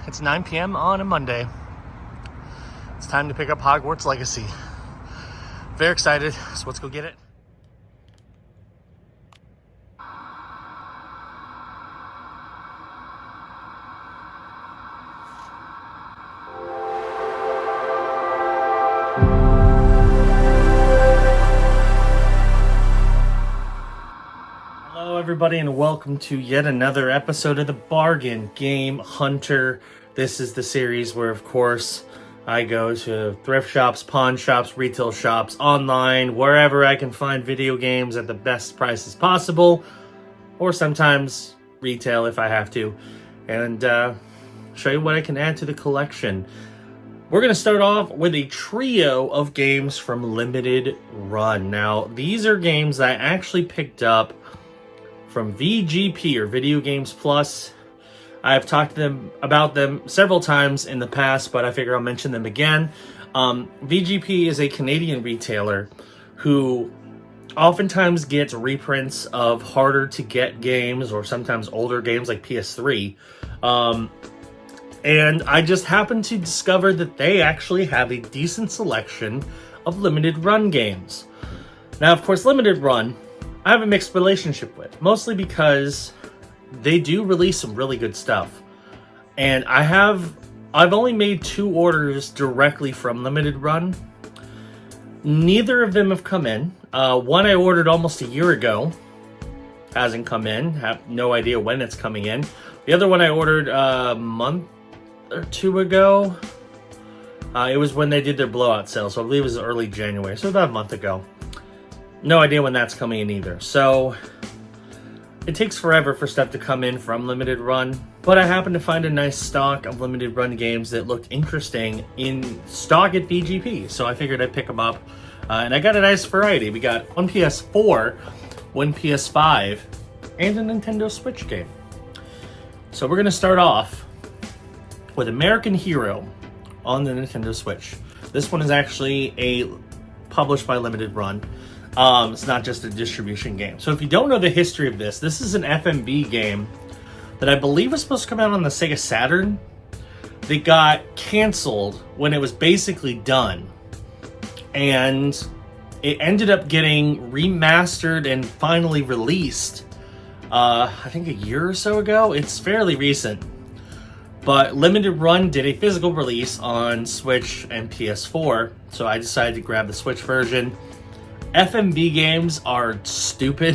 It's 9 p.m. on a Monday. It's time to pick up Hogwarts Legacy. Very excited, so let's go get it. Hello everybody and welcome to yet another episode of the Bargain Game Hunter. This is the series where, of course, I go to thrift shops, pawn shops, retail shops, online, wherever I can find video games at the best prices possible, or sometimes retail if I have to, and show you what I can add to the collection. We're going to start off with a trio of games from Limited Run. Now, these are games I actually picked up from VGP, or Video Games Plus. I've talked to them about them several times in the past, but I figure I'll mention them again. VGP is a Canadian retailer who oftentimes gets reprints of harder to get games, or sometimes older games like PS3. And I just happened to discover that they actually have a decent selection of Limited Run games. Now, of course, Limited Run I have a mixed relationship with, mostly because they do release some really good stuff. And I've only made 2 orders directly from Limited Run. Neither of them have come in. One I ordered almost a year ago, hasn't come in. Have no idea when it's coming in. The other one I ordered a month or 2 ago. It was when they did their blowout sale, so I believe it was early January, so about a month ago. No idea when that's coming in either. So it takes forever for stuff to come in from Limited Run, but I happened to find a nice stock of Limited Run games that looked interesting in stock at VGP, so I figured I'd pick them up, and I got a nice variety. We got one PS4, one PS5, and a Nintendo Switch game. So we're going to start off with American Hero on the Nintendo Switch. This one is actually published by Limited Run. It's not just a distribution game. So if you don't know the history of this is an FMV game that I believe was supposed to come out on the Sega Saturn. They got canceled when it was basically done. And it ended up getting remastered and finally released, I think a year or so ago. It's fairly recent. But Limited Run did a physical release on Switch and PS4, so I decided to grab the Switch version. FMV games are stupid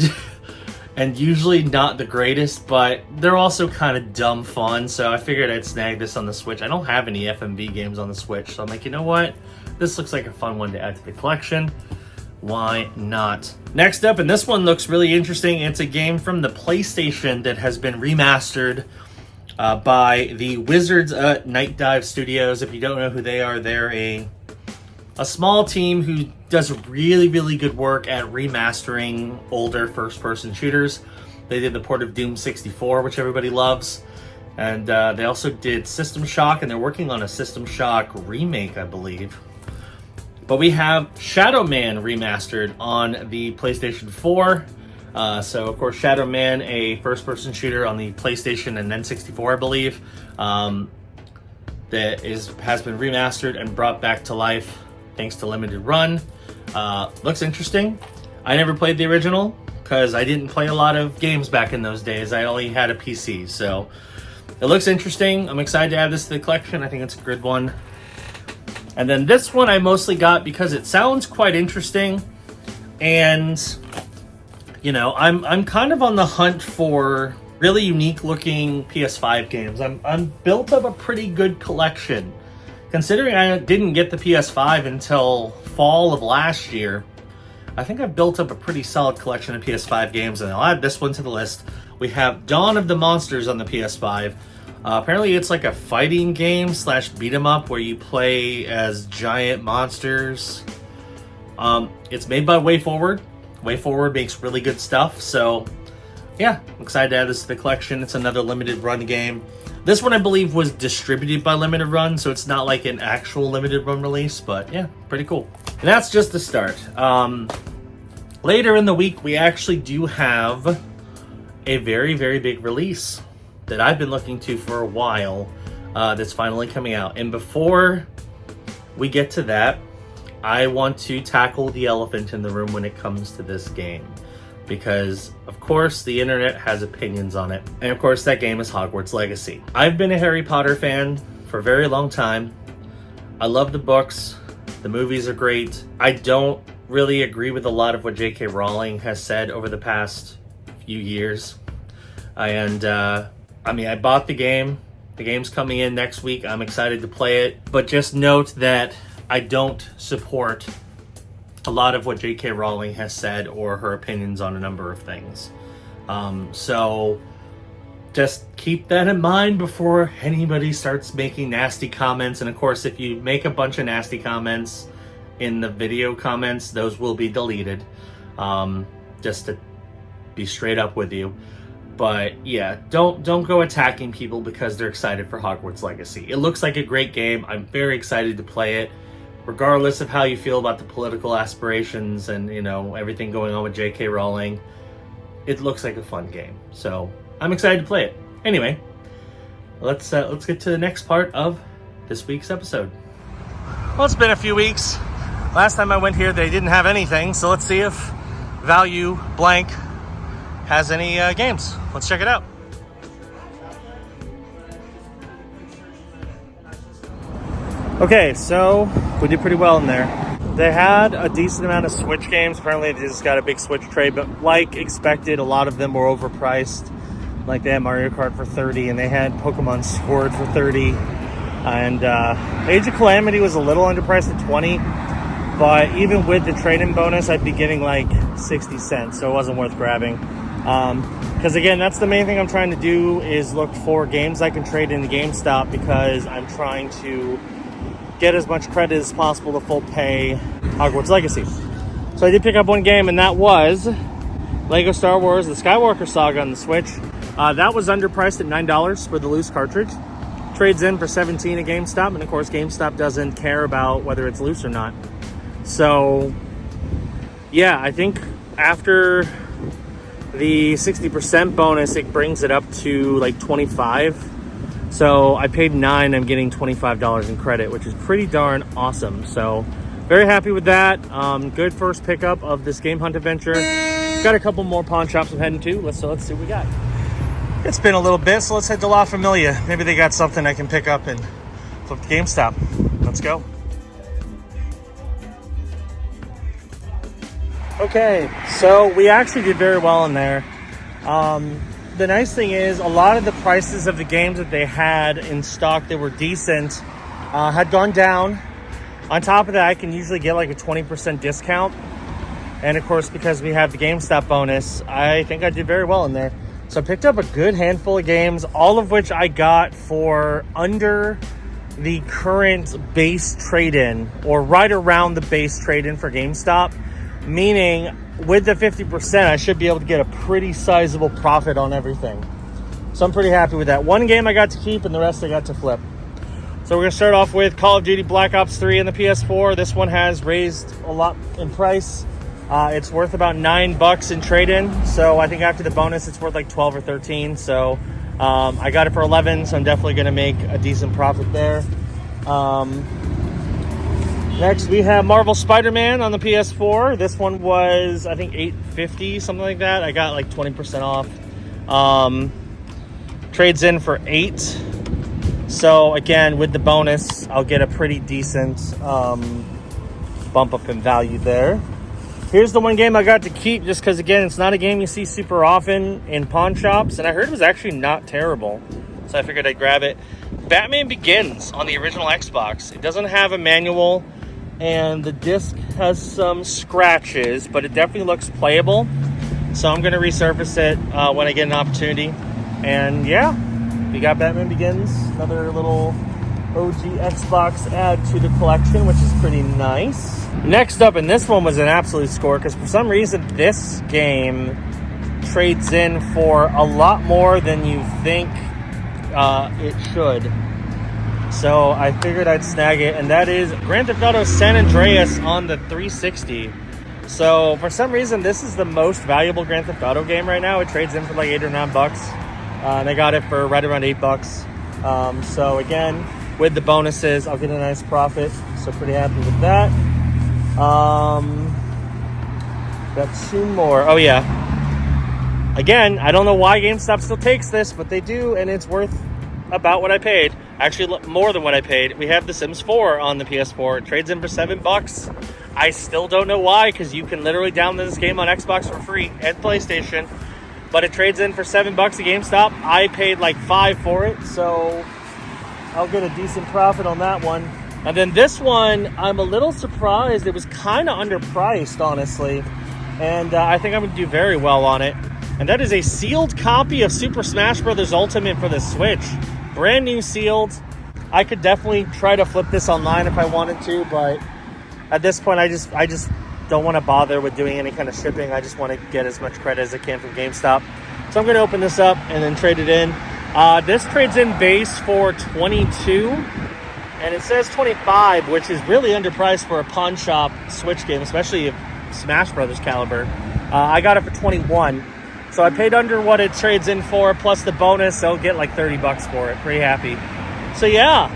and usually not the greatest, but they're also kind of dumb fun, so I figured I'd snag this on the Switch. I don't have any FMV games on the Switch, so I'm like, you know what? This looks like a fun one to add to the collection. Why not? Next up, and this one looks really interesting, it's a game from the PlayStation that has been remastered by the Wizards at Night Dive Studios. If you don't know who they are, they're a small team who does really, really good work at remastering older first-person shooters. They did the port of Doom 64, which everybody loves. And they also did System Shock, and they're working on a System Shock remake, I believe. But we have Shadow Man remastered on the PlayStation 4. So, of course, Shadow Man, a first-person shooter on the PlayStation and N64, I believe, that has been remastered and brought back to life thanks to Limited Run. Looks interesting. I never played the original because I didn't play a lot of games back in those days. I only had a PC, so it looks interesting. I'm excited to add this to the collection. I think it's a good one. And then this one I mostly got because it sounds quite interesting, and you know, I'm kind of on the hunt for really unique looking PS5 games. I'm built up a pretty good collection. Considering I didn't get the PS5 until fall of last year, I think I've built up a pretty solid collection of PS5 games, and I'll add this one to the list. We have Dawn of the Monsters on the PS5. Apparently it's like a fighting game / beat 'em up where you play as giant monsters. It's made by WayForward. WayForward makes really good stuff, so yeah, I'm excited to add this to the collection. It's another Limited Run game. This one, I believe, was distributed by Limited Run, so it's not like an actual Limited Run release, but yeah, pretty cool. And that's just the start. Later in the week, we actually do have a very, very big release that I've been looking to for a while. that's finally coming out. And before we get to that, I want to tackle the elephant in the room when it comes to this game. Because, of course, the internet has opinions on it. And, of course, that game is Hogwarts Legacy. I've been a Harry Potter fan for a very long time. I love the books. The movies are great. I don't really agree with a lot of what J.K. Rowling has said over the past few years. And, I bought the game. The game's coming in next week. I'm excited to play it. But just note that I don't support a lot of what J.K. Rowling has said or her opinions on a number of things. So just keep that in mind before anybody starts making nasty comments. And of course, if you make a bunch of nasty comments in the video comments, those will be deleted. Just to be straight up with you. But yeah, don't go attacking people because they're excited for Hogwarts Legacy. It looks like a great game. I'm very excited to play it. Regardless of how you feel about the political aspirations and, everything going on with J.K. Rowling, it looks like a fun game. So I'm excited to play it. Anyway, let's get to the next part of this week's episode. Well, it's been a few weeks. Last time I went here, they didn't have anything. So let's see if Value Blank has any games. Let's check it out. Okay, so we did pretty well in there. They had a decent amount of Switch games. Apparently they just got a big Switch trade, but like expected, a lot of them were overpriced. Like they had Mario Kart for $30 and they had Pokemon Sword for $30. And Age of Calamity was a little underpriced at $20, but even with the trade-in bonus, I'd be getting like 60 cents, so it wasn't worth grabbing. Because again, that's the main thing I'm trying to do is look for games I can trade in GameStop because I'm trying to get as much credit as possible to full pay Hogwarts Legacy. So I did pick up one game, and that was Lego Star Wars The Skywalker Saga on the Switch. That was underpriced at $9 for the loose cartridge. Trades in for $17 at GameStop, and of course GameStop doesn't care about whether it's loose or not. So yeah, I think after the 60% bonus, it brings it up to like $25. So I paid $9, I'm getting $25 in credit, which is pretty darn awesome. So very happy with that. Good first pickup of this Game Hunt adventure. Got a couple more pawn shops I'm heading to. Let's see what we got. It's been a little bit, so let's head to La Familia. Maybe they got something I can pick up and flip to GameStop. Let's go. Okay, so we actually did very well in there. The nice thing is a lot of the prices of the games that they had in stock that were decent had gone down. On top of that, I can usually get like a 20% discount. And of course, because we have the GameStop bonus, I think I did very well in there. So I picked up a good handful of games, all of which I got for under the current base trade-in, or right around the base trade-in for GameStop. Meaning, with the 50%, I should be able to get a pretty sizable profit on everything. So I'm pretty happy with that. One game I got to keep, and the rest I got to flip. So we're going to start off with Call of Duty Black Ops 3 on the PS4. This one has raised a lot in price. It's worth about $9 in trade-in. So I think after the bonus, it's worth like 12 or 13. So I got it for 11, so I'm definitely going to make a decent profit there. Next, we have Marvel Spider-Man on the PS4. This one was, I think, $8.50, something like that. I got like 20% off. Trades in for $8. So again, with the bonus, I'll get a pretty decent bump up in value there. Here's the one game I got to keep just because, again, it's not a game you see super often in pawn shops. And I heard it was actually not terrible. So I figured I'd grab it. Batman Begins on the original Xbox. It doesn't have a manual. And the disc has some scratches, but it definitely looks playable. So I'm going to resurface it when I get an opportunity. And yeah, we got Batman Begins, another little OG Xbox add to the collection, which is pretty nice. Next up, and this one was an absolute score, because for some reason this game trades in for a lot more than you think it should. So I figured I'd snag it, and that is Grand Theft Auto San Andreas on the 360. So for some reason, this is the most valuable Grand Theft Auto game right now. It trades in for like $8 or $9, and I got it for right around $8. So again, with the bonuses, I'll get a nice profit. So pretty happy with that. Got two more. Oh yeah. Again, I don't know why GameStop still takes this, but they do, and it's worth about what I paid. Actually, more than what I paid. We have The Sims 4 on the PS4. It trades in for $7. I still don't know why, because you can literally download this game on Xbox for free and PlayStation. But it trades in for $7 at GameStop. I paid like $5 for it, so I'll get a decent profit on that one. And then this one, I'm a little surprised. It was kind of underpriced, honestly. And I think I'm going to do very well on it. And that is a sealed copy of Super Smash Bros. Ultimate for the Switch. Brand new sealed. I could definitely try to flip this online if I wanted to, but at this point, I just don't want to bother with doing any kind of shipping. I just want to get as much credit as I can from GameStop. So I'm going to open this up and then trade it in. This trades in base for 22, and it says 25, which is really underpriced for a pawn shop Switch game, especially if Smash Brothers caliber. I got it for 21, so I paid under what it trades in for, plus the bonus. I'll get like $30 for it. Pretty happy. So yeah,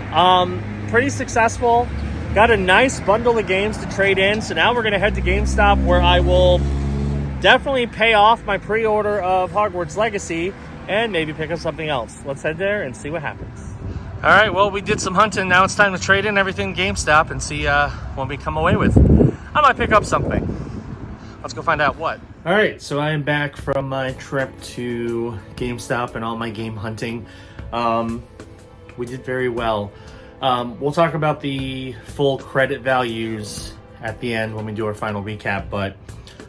pretty successful. Got a nice bundle of games to trade in. So now we're going to head to GameStop, where I will definitely pay off my pre-order of Hogwarts Legacy and maybe pick up something else. Let's head there and see what happens. All right, well, we did some hunting. Now it's time to trade in everything GameStop and see what we come away with. I might pick up something. Let's go find out what. All right, so I am back from my trip to GameStop and all my game hunting. We did very well. We'll talk about the full credit values at the end when we do our final recap, but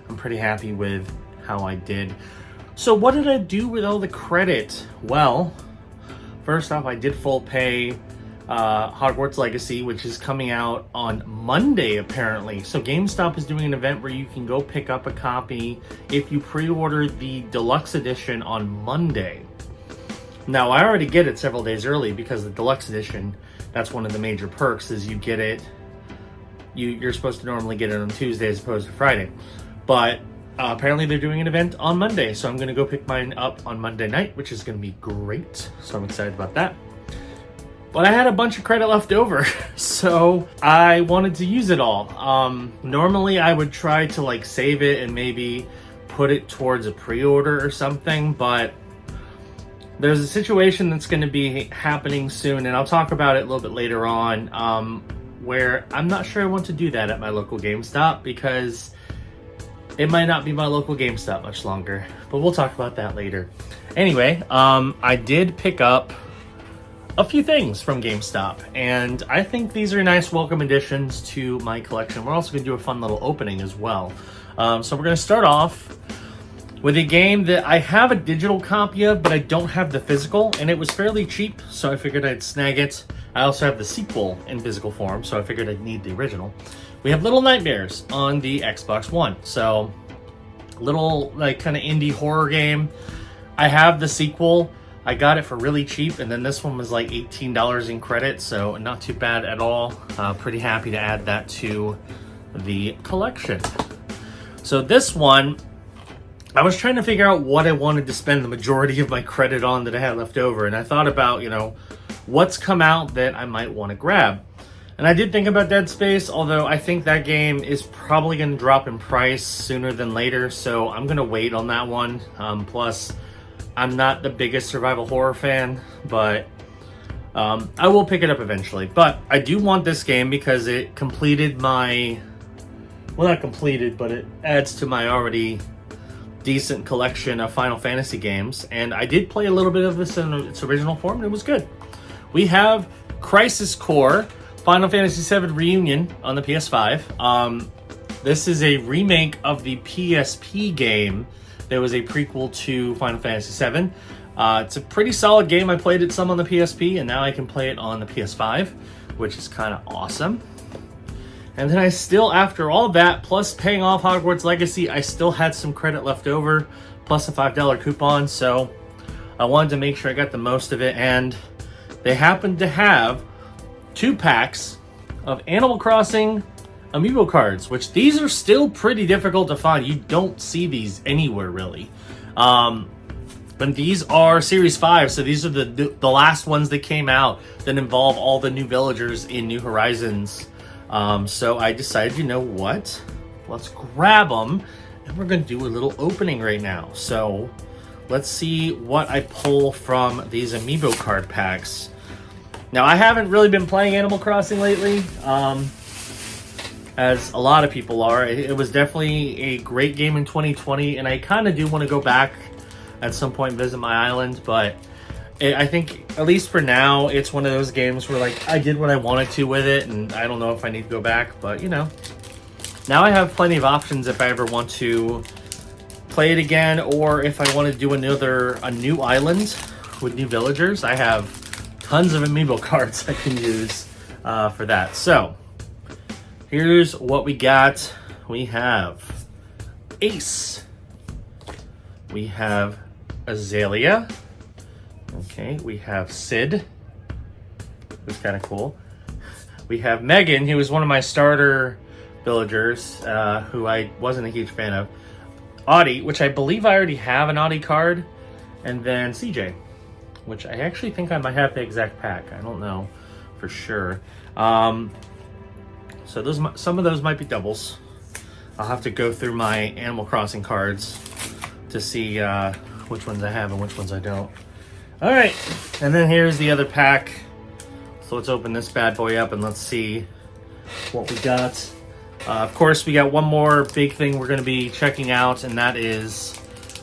I'm pretty happy with how I did. So what did I do with all the credit? Well, first off, I did full pay Hogwarts Legacy, which is coming out on Monday, apparently. So GameStop is doing an event where you can go pick up a copy if you pre-order the deluxe edition on Monday. Now, I already get it several days early because the deluxe edition, that's one of the major perks, is you get it, you're supposed to normally get it on Tuesday as opposed to Friday. But apparently they're doing an event on Monday, so I'm going to go pick mine up on Monday night, which is going to be great. So I'm excited about that. But I had a bunch of credit left over, so I wanted to use it all. Normally I would try to like save it and maybe put it towards a pre-order or something, but there's a situation that's going to be happening soon, and I'll talk about it a little bit later on, where I'm not sure I want to do that at my local GameStop because it might not be my local GameStop much longer, but we'll talk about that later. Anyway, I did pick up a few things from GameStop, and I think these are nice welcome additions to my collection. We're also going to do a fun little opening as well. So we're going to start off with a game that I have a digital copy of, but I don't have the physical, and it was fairly cheap, so I figured I'd snag it. I also have the sequel in physical form, so I figured I'd need the original. We have Little Nightmares on the Xbox One, so little like kind of indie horror game. I have the sequel. I got it for really cheap, and then this one was like $18 in credit, so not too bad at all. Pretty happy to add that to the collection. So this one, I was trying to figure out what I wanted to spend the majority of my credit on that I had left over, and I thought about, what's come out that I might want to grab. And I did think about Dead Space, although I think that game is probably going to drop in price sooner than later, so I'm going to wait on that one. Plus, I'm not the biggest survival horror fan, but I will pick it up eventually. But I do want this game because it completed my... Well, not completed, but it adds to my already decent collection of Final Fantasy games. And I did play a little bit of this in its original form, and it was good. We have Crisis Core Final Fantasy VII Reunion on the PS5. This is a remake of the PSP game. There was a prequel to Final Fantasy VII. It's a pretty solid game. I played it some on the PSP, and now I can play it on the PS5, which is kind of awesome. And then I still, after all that, plus paying off Hogwarts Legacy, I still had some credit left over, plus a $5 coupon, so I wanted to make sure I got the most of it. And they happened to have 2 packs of Animal Crossing Amiibo cards, which these are still pretty difficult to find. You don't see these anywhere, really. But these are Series 5, so these are the last ones that came out that involve all the new villagers in New Horizons. So I decided, you know what? Let's grab them, and we're going to do a little opening right now. So let's see what I pull from these Amiibo card packs. Now, I haven't really been playing Animal Crossing lately, as a lot of people are. It was definitely a great game in 2020, and I kind of do want to go back at some point and visit my island, but I think, at least for now, it's one of those games where, like, I did what I wanted to with it, and I don't know if I need to go back, but, you know. Now I have plenty of options if I ever want to play it again, or if I want to do a new island with new villagers. I have tons of Amiibo cards I can use for that. So, here's what we got. We have Ace. We have Azalea. Okay, we have Sid, who's kind of cool. We have Megan, who was one of my starter villagers, who I wasn't a huge fan of. Audie, which I believe I already have an Audie card. And then CJ, which I actually think I might have the exact pack. I don't know for sure. So some of those might be doubles. I'll have to go through my Animal Crossing cards to see which ones I have and which ones I don't. All right, and then here's the other pack. So let's open this bad boy up and let's see what we got. Of course, we got one more big thing we're going to be checking out, and that is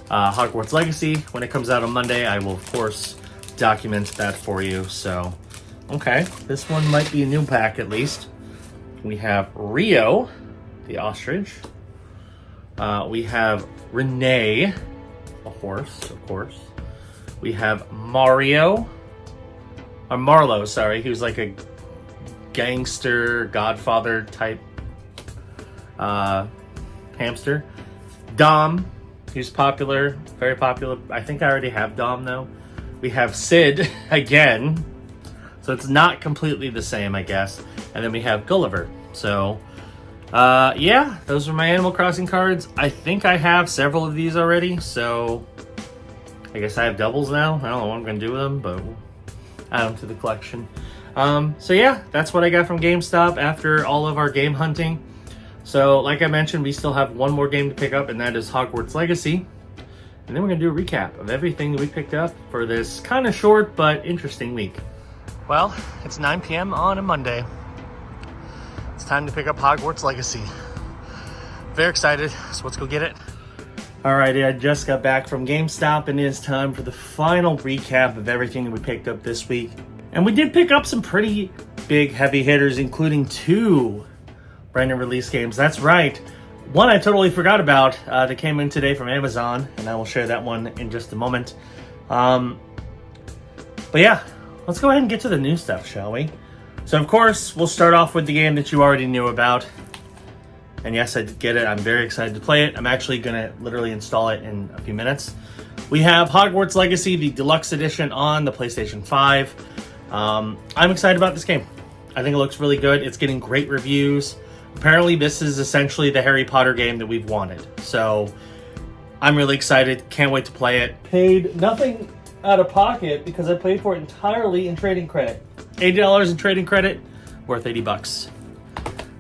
Hogwarts Legacy. When it comes out on Monday, I will, of course, document that for you. So, okay, this one might be a new pack at least. We have Rio, the ostrich. We have Renee, a horse, of course. We have Mario, or Marlo, sorry, who's like a gangster, Godfather type hamster. Dom, who's popular, very popular. I think I already have Dom though. We have Sid again, so it's not completely the same, I guess. And then we have Gulliver. So, yeah, those are my Animal Crossing cards. I think I have several of these already, so I guess I have doubles now. I don't know what I'm going to do with them, but we'll add them to the collection. So yeah, that's what I got from GameStop after all of our game hunting. So, like I mentioned, we still have one more game to pick up, and that is Hogwarts Legacy. And then we're going to do a recap of everything that we picked up for this kind of short but interesting week. Well, it's 9 p.m. on a Monday. It's time to pick up Hogwarts Legacy. Very excited, so let's go get it. Alrighty, I just got back from GameStop, and it is time for the final recap of everything that we picked up this week. And we did pick up some pretty big heavy hitters, including 2 brand new release games. That's right. One I totally forgot about that came in today from Amazon, and I will share that one in just a moment. But yeah, let's go ahead and get to the new stuff, shall we? So, of course, we'll start off with the game that you already knew about. And yes, I did get it. I'm very excited to play it. I'm actually going to literally install it in a few minutes. We have Hogwarts Legacy, the deluxe edition on the PlayStation 5. I'm excited about this game. I think it looks really good. It's getting great reviews. Apparently, this is essentially the Harry Potter game that we've wanted. So, I'm really excited. Can't wait to play it. Paid nothing out of pocket because I paid for it entirely in trading credit. $80 in trading credit, worth $80.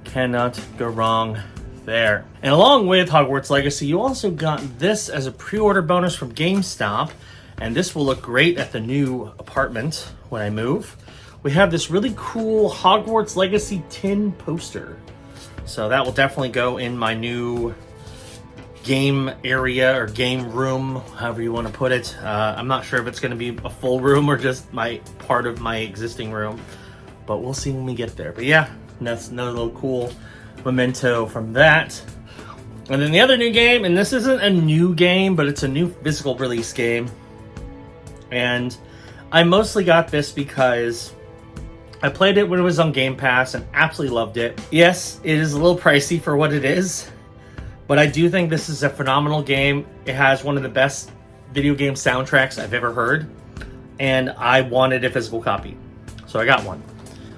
Cannot go wrong there. And along with Hogwarts Legacy, you also got this as a pre-order bonus from GameStop. And this will look great at the new apartment when I move. We have this really cool Hogwarts Legacy tin poster. So that will definitely go in my new game area or game room, however you want to put it. I'm not sure if it's going to be a full room or just my part of my existing room, but we'll see when we get there. But yeah, that's another little cool memento from that. And then the other new game, and this isn't a new game, but it's a new physical release game. And I mostly got this because I played it when it was on Game Pass and absolutely loved it. Yes, it is a little pricey for what it is, but I do think this is a phenomenal game. It has one of the best video game soundtracks I've ever heard, and I wanted a physical copy, so I got one.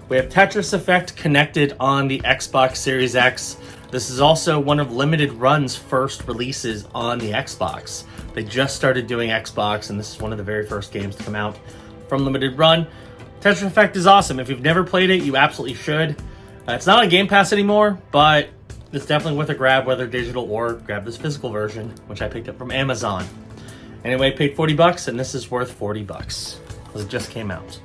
We have Tetris Effect connected on the Xbox Series X. This is also one of Limited Run's first releases on the Xbox. They just started doing Xbox, and this is one of the very first games to come out from Limited Run. Tetris Effect is awesome. If you've never played it, you absolutely should. It's not on Game Pass anymore, but it's definitely worth a grab, whether digital or grab this physical version, which I picked up from Amazon. Anyway, paid 40 bucks, and this is worth 40 bucks because it just came out.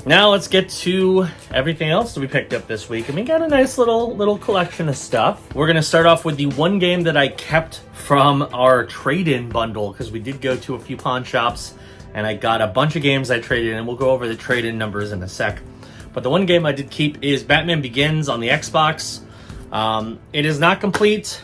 Now let's get to everything else that we picked up this week, and we got a nice little collection of stuff. We're going to start off with the one game that I kept from our trade-in bundle, because we did go to a few pawn shops, and I got a bunch of games I traded in, and we'll go over the trade-in numbers in a sec. But the one game I did keep is Batman Begins on the Xbox. It is not complete,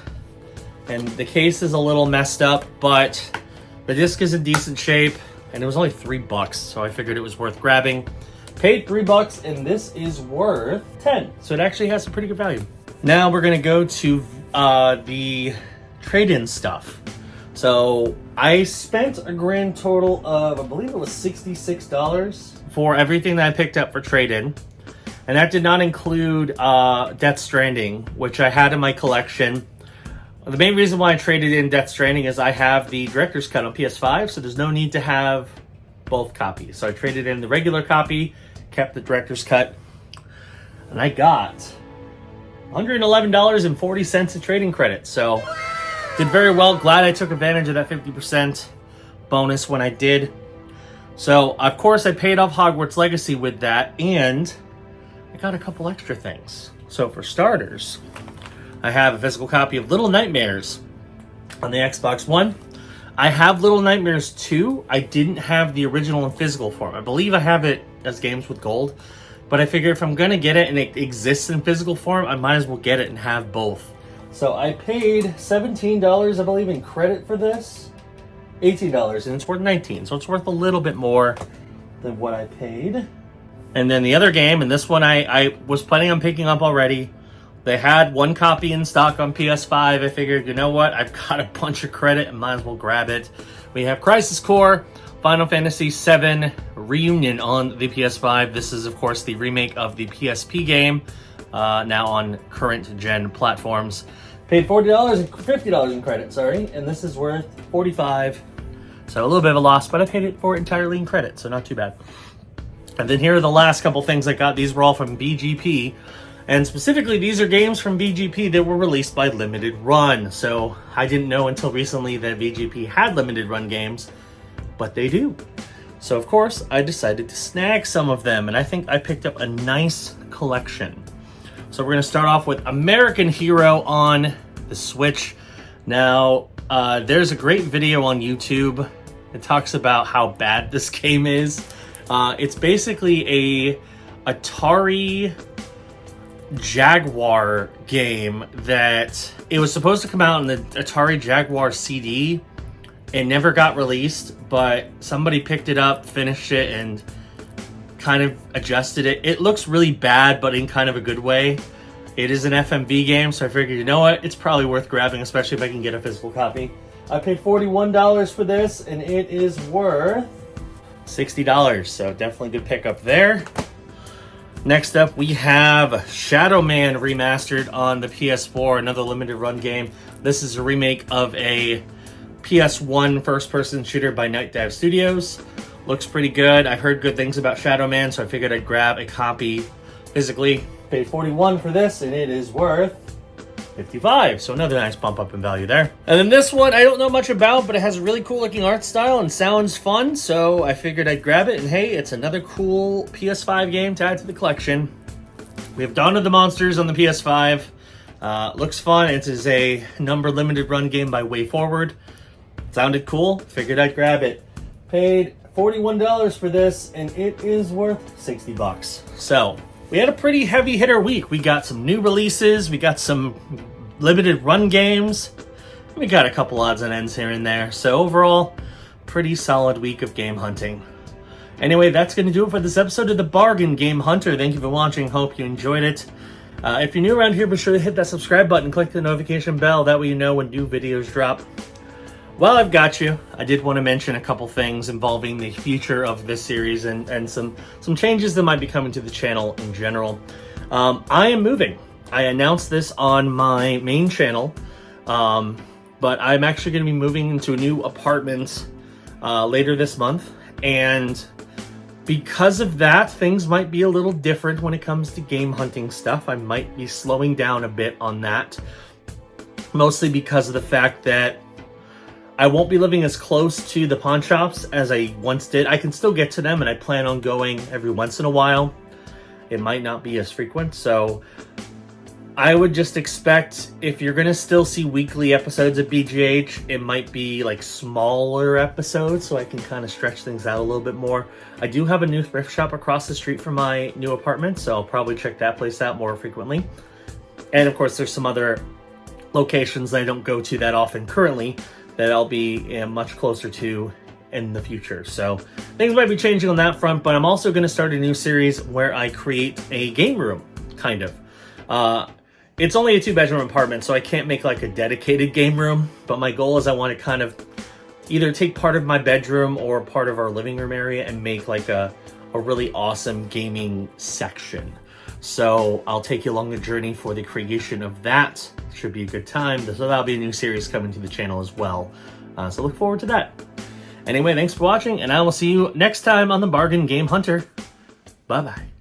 and the case is a little messed up, but the disc is in decent shape, and it was only $3, so I figured it was worth grabbing. Paid $3, and this is worth 10, so it actually has some pretty good value. Now we're gonna go to the trade-in stuff. So I spent a grand total of, I believe it was $66 for everything that I picked up for trade-in, and that did not include Death Stranding, which I had in my collection. The main reason why I traded in Death Stranding is I have the Director's Cut on PS5, so there's no need to have both copies. So I traded in the regular copy, kept the Director's Cut, and I got $111.40 in trading credit. So did very well. Glad I took advantage of that 50% bonus when I did. So of course I paid off Hogwarts Legacy with that, and I got a couple extra things. So for starters, I have a physical copy of Little Nightmares on the Xbox One. I have Little Nightmares 2. I didn't have the original in physical form. I believe I have it as Games with Gold, but I figure if I'm gonna get it and it exists in physical form, I might as well get it and have both. So I paid $17, I believe, in credit for this. $18, and it's worth $19, so it's worth a little bit more than what I paid. And then the other game, and this one I was planning on picking up already. They had one copy in stock on PS5. I figured, you know what? I've got a bunch of credit and might as well grab it. We have Crisis Core, Final Fantasy VII Reunion on the PS5. This is, of course, the remake of the PSP game, now on current-gen platforms. Paid $40 and $50 in credit, sorry, and this is worth $45. So a little bit of a loss, but I paid it for entirely in credit, so not too bad. And then here are the last couple things I got. These were all from BGP. And specifically, these are games from BGP that were released by Limited Run. So I didn't know until recently that BGP had Limited Run games, but they do. So of course, I decided to snag some of them, and I think I picked up a nice collection. So we're gonna start off with American Hero on the Switch. Now, there's a great video on YouTube that talks about how bad this game is. It's basically a Atari Jaguar game that it was supposed to come out in the Atari Jaguar CD. It never got released, but somebody picked it up, finished it, and kind of adjusted it. It looks really bad, but in kind of a good way. It is an FMV game, so I figured, you know what? It's probably worth grabbing, especially if I can get a physical copy. I paid $41 for this, and it is worth $60, so definitely good pickup there. Next up, we have Shadow Man Remastered on the PS4, another limited run game. This is a remake of a PS1 first-person shooter by Night Dive Studios. Looks pretty good. I've heard good things about Shadow Man, so I figured I'd grab a copy physically. Paid $41 for this, and it is worth $55, so another nice bump up in value there. And then this one, I don't know much about, but it has a really cool looking art style and sounds fun, so I figured I'd grab it, and hey, it's another cool PS5 game to add to the collection. We have Dawn of the Monsters on the PS5. Looks fun. It is a number limited run game by Way Forward. Sounded cool, figured I'd grab it. Paid $41 for this, and it is worth $60. So, we had a pretty heavy hitter week. We got some new releases, we got some limited run games, we got a couple odds and ends here and there. So overall, pretty solid week of game hunting. Anyway, that's going to do it for this episode of The Bargain Game Hunter. Thank you for watching, hope you enjoyed it. If you're new around here, be sure to hit that subscribe button, click the notification bell, that way you know when new videos drop. While I've got you, I did want to mention a couple things involving the future of this series and some changes that might be coming to the channel in general. I am moving. I announced this on my main channel but I'm actually going to be moving into a new apartment later this month, and because of that, things might be a little different when it comes to game hunting stuff. I might be slowing down a bit on that, mostly because of the fact that I won't be living as close to the pawn shops as I once did. I can still get to them, and I plan on going every once in a while. It might not be as frequent, so I would just expect, if you're going to still see weekly episodes of BGH, it might be like smaller episodes so I can kind of stretch things out a little bit more. I do have a new thrift shop across the street from my new apartment, so I'll probably check that place out more frequently. And of course, there's some other locations that I don't go to that often currently that I'll be much closer to in the future. So things might be changing on that front, but I'm also going to start a new series where I create a game room, kind of. It's only a 2-bedroom apartment, so I can't make like a dedicated game room, but my goal is I want to kind of either take part of my bedroom or part of our living room area and make like a really awesome gaming section. So I'll take you along the journey for the creation of that. Should be a good time. So that'll be a new series coming to the channel as well. So look forward to that. Anyway, thanks for watching, and I will see you next time on the Bargain Game Hunter. Bye-bye.